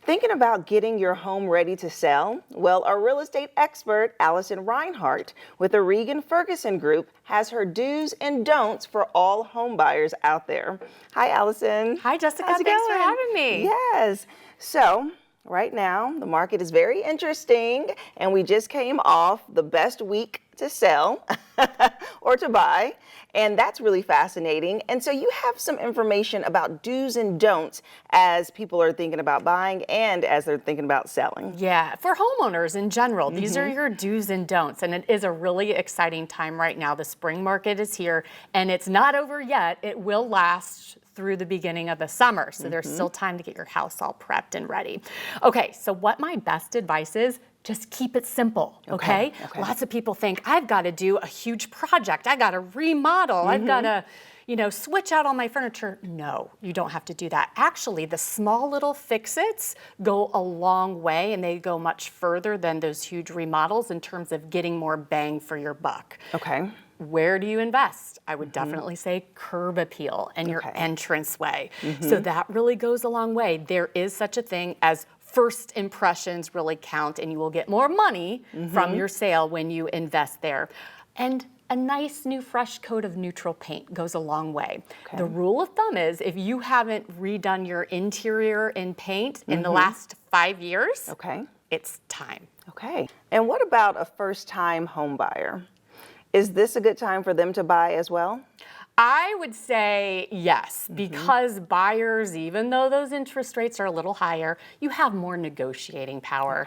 Thinking about getting your home ready to sell? Well, our real estate expert, Alison Rhinehart, with the Regan+Ferguson Group, has her do's and don'ts for all home buyers out there. Hi, Alison. Hi, Jessica. How's it Thanks going? for having me. Yes. So, right now, the market is very interesting, and we just came off the best week to sell or to buy, and that's really fascinating. And so you have some information about do's and don'ts as people are thinking about buying and as they're thinking about selling. Yeah, for homeowners in general, these are your do's and don'ts, and it is a really exciting time right now. The spring market is here, and it's not over yet. It will last through the beginning of the summer, so there's still time to get your house all prepped and ready. Okay, so what my best advice is, just keep it simple, okay? Lots of people think, I've got to do a huge project. I got to remodel. I've got to, switch out all my furniture. No, you don't have to do that. Actually, the small little fix-its go a long way, and they go much further than those huge remodels in terms of getting more bang for your buck. Okay. Where do you invest? I would definitely say curb appeal and your entranceway. So that really goes a long way. There is such a thing as first impressions really count, and you will get more money from your sale when you invest there. And a nice new fresh coat of neutral paint goes a long way. The rule of thumb is if you haven't redone your interior in paint in the last 5 years, it's time. Okay. And what about a first-time home buyer? Is this a good time for them to buy as well? I would say yes, because buyers, even though those interest rates are a little higher, you have more negotiating power.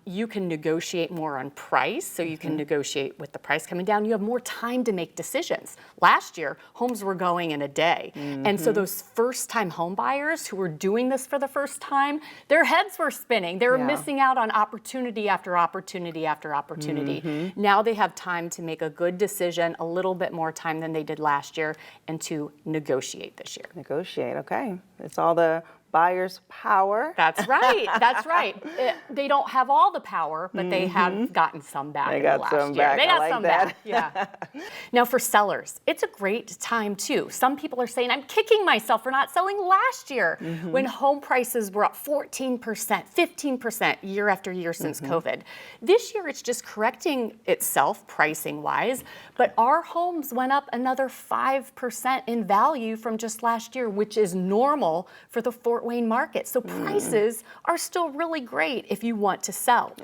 You can negotiate more on price, so you can negotiate with the price coming down. You have more time to make decisions. Last year, homes were going in a day. And so those first-time home buyers who were doing this for the first time, their heads were spinning. They were missing out on opportunity after opportunity after opportunity. Now they have time to make a good decision, a little bit more time than they did last year, and to negotiate this year. Negotiate, okay. It's all the buyer's power. That's right, that's right. They don't have all the power, but they have gotten some back in the last year. They got some back, yeah. Now for sellers, it's a great time too. Some people are saying, I'm kicking myself for not selling last year when home prices were up 14%, 15% year after year since COVID. This year it's just correcting itself pricing wise, but our homes went up another 5% in value from just last year, which is normal for the Fort Wayne market. So prices are still really great if you want to sell.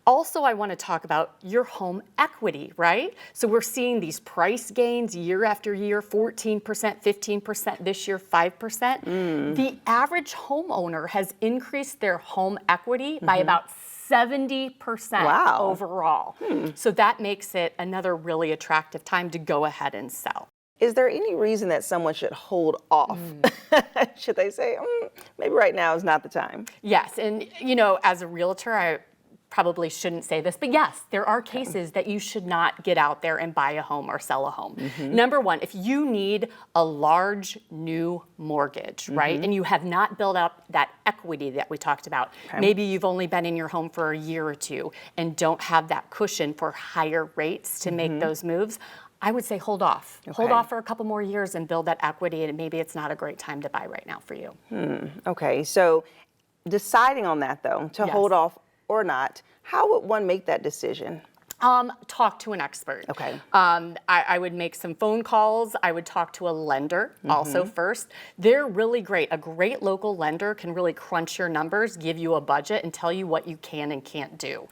Also, I want to talk about your home equity, right? So we're seeing these price gains year after year, 14%, 15%, this year 5%. The average homeowner has increased their home equity by about 70% overall. So that makes it another really attractive time to go ahead and sell. Is there any reason that someone should hold off? Should they say, maybe right now is not the time? Yes, and as a realtor, I probably shouldn't say this, but yes, there are cases that you should not get out there and buy a home or sell a home. Number one, if you need a large new mortgage, right, and you have not built up that equity that we talked about, maybe you've only been in your home for a year or two and don't have that cushion for higher rates to make those moves, I would say hold off. Hold off for a couple more years and build that equity, and maybe it's not a great time to buy right now for you. Okay, so deciding on that though, to hold off or not, how would one make that decision? Talk to an expert. I would make some phone calls. I would talk to a lender also first. They're really great. A great local lender can really crunch your numbers, give you a budget, and tell you what you can and can't do.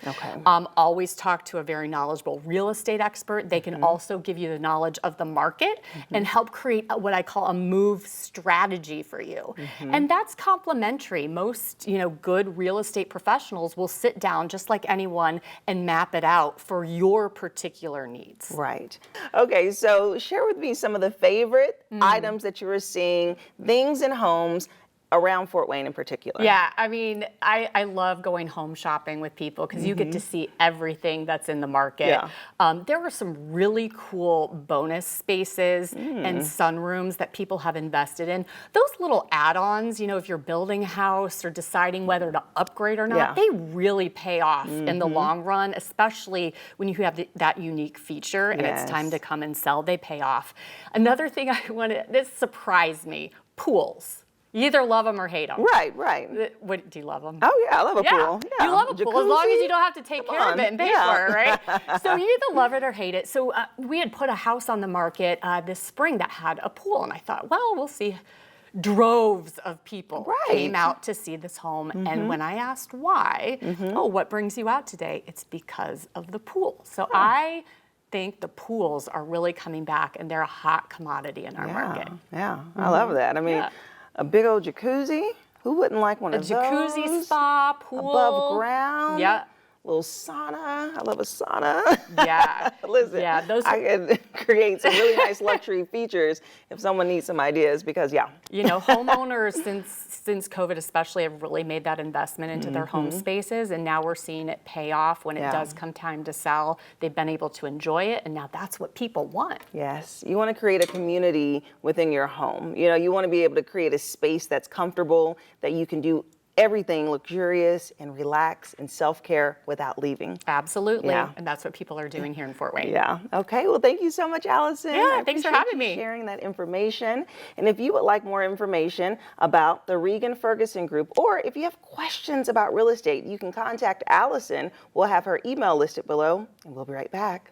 Always talk to a very knowledgeable real estate expert. They can also give you the knowledge of the market and help create what I call a move strategy for you. And that's complimentary. Most good real estate professionals will sit down just like anyone and map it out for your particular needs. Right. Okay, so share with me some of the favorite items that you were seeing, things in homes around Fort Wayne in particular. Yeah, I mean, I love going home shopping with people because you get to see everything that's in the market. There were some really cool bonus spaces and sunrooms that people have invested in. Those little add-ons, if you're building a house or deciding whether to upgrade or not, they really pay off in the long run, especially when you have that unique feature and it's time to come and sell, they pay off. Another thing this surprised me, pools. You either love them or hate them. Right, right. What, do you love them? Oh yeah, I love a pool. Yeah. You love a pool as long as you don't have to take care of it and pay for it, right? So you either love it or hate it. So we had put a house on the market this spring that had a pool, and I thought, well, we'll see. Droves of people came out to see this home, and when I asked why, oh, what brings you out today? It's because of the pool. So I think the pools are really coming back, and they're a hot commodity in our market. Yeah, I love that. I mean, a big old jacuzzi. Who wouldn't like one of those? A jacuzzi, spa, pool. Above ground. Yeah. Little sauna. I love a sauna. Yeah. Listen, I can create some really nice luxury features if someone needs some ideas because, You know, homeowners since COVID especially have really made that investment into their home spaces, and now we're seeing it pay off when it does come time to sell. They've been able to enjoy it, and now that's what people want. Yes, you want to create a community within your home. You know, you want to be able to create a space that's comfortable, that you can do everything luxurious and relax and self-care without leaving. Absolutely. And that's what people are doing here in Fort Wayne. Yeah. Okay. Well, thank you so much, Alison. Yeah, thanks for having me. Sharing that information. And if you would like more information about the Regan+Ferguson Group, or if you have questions about real estate, you can contact Alison. We'll have her email listed below, and we'll be right back.